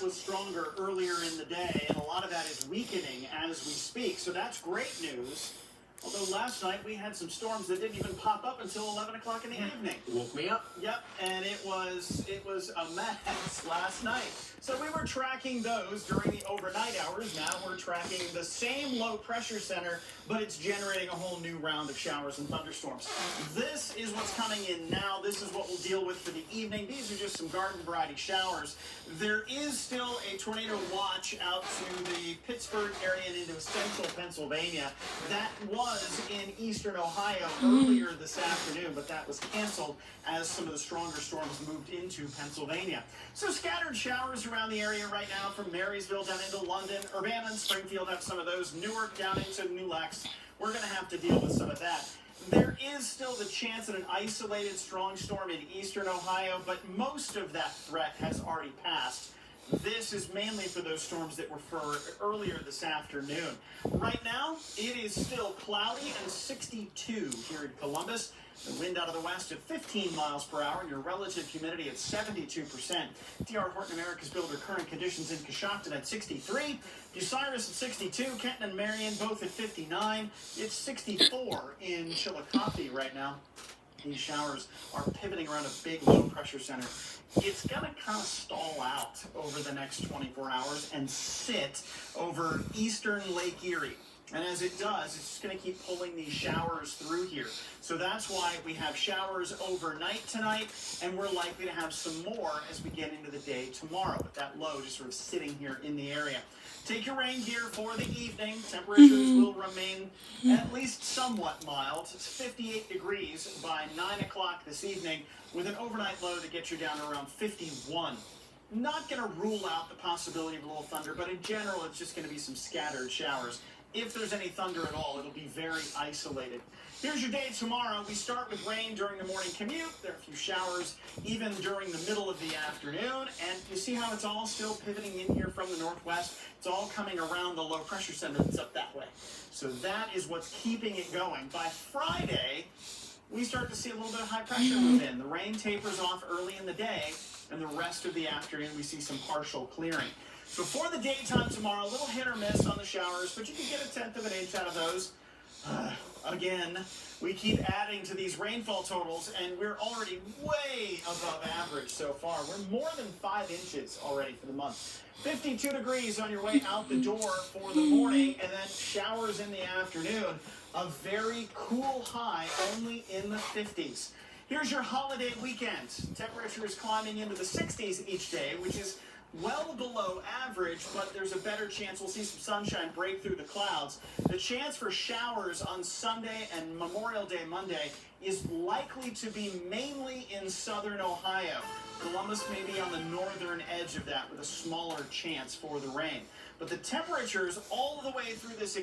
front was stronger earlier in the day, and a lot of that is weakening as we speak. So that's great news. Although last night we had some storms that didn't even pop up until 11 o'clock in the evening. Woke me up. Yep, and it was a mess last night. So we were tracking those during the overnight hours. Now we're tracking the same low pressure center, but it's generating a whole new round of showers and thunderstorms. This is what's coming in now. This is what we'll deal with for the evening. These are just some garden variety showers. There is still a tornado watch out to the Pittsburgh area and into central Pennsylvania. That was in eastern Ohio earlier this afternoon, but that was canceled as some of the stronger storms moved into Pennsylvania. So scattered showers around the area right now from Marysville down into London. Urbana and Springfield have some of those. Newark down into New Lex. We're going to have to deal with some of that. There is still the chance of an isolated strong storm in eastern Ohio, but most of that threat has already passed. This is mainly for those storms that were for earlier this afternoon. Right now, it is still cloudy and 62 here in Columbus. The wind out of the west at 15 miles per hour and your relative humidity at 72%. D.R. Horton America's Builder current conditions in Coshocton at 63. Bucyrus at 62. Kenton and Marion both at 59. It's 64 in Chillicothe right now. These showers are pivoting around a big low pressure center. It's going to kind of stall out over the next 24 hours and sit over eastern Lake Erie. And as it does, it's just going to keep pulling these showers through here. So that's why we have showers overnight tonight, and we're likely to have some more as we get into the day tomorrow. But that low just sort of sitting here in the area. Take your rain gear for the evening. Temperatures will remain at least somewhat mild. It's 58 degrees by 9 o'clock this evening with an overnight low that gets you down to around 51. Not going to rule out the possibility of a little thunder, but in general, it's just going to be some scattered showers. If there's any thunder at all, it'll be very isolated. Here's your day tomorrow. We start with rain during the morning commute. There are a few showers even during the middle of the afternoon. And you see how it's all still pivoting in here from the northwest? It's all coming around the low pressure center that's up that way. So that is what's keeping it going. By Friday, we start to see a little bit of high pressure move in. The rain tapers off early in the day, and the rest of the afternoon we see some partial clearing. So for the daytime tomorrow, a little hit or miss on the showers, but you can get 1/10 of an inch out of those. Again, we keep adding to these rainfall totals, and we're already way above average so far. We're more than 5 inches already for the month. 52 degrees on your way out the door for the morning, and then showers in the afternoon. A very cool high, only in the 50s. Here's your holiday weekend. Temperature is climbing into the 60s each day, which is well below average, but there's a better chance we'll see some sunshine break through the clouds. The chance for showers on Sunday and Memorial Day Monday is likely to be mainly in southern Ohio. Columbus may be on the northern edge of that with a smaller chance for the rain. But the temperatures all the way through this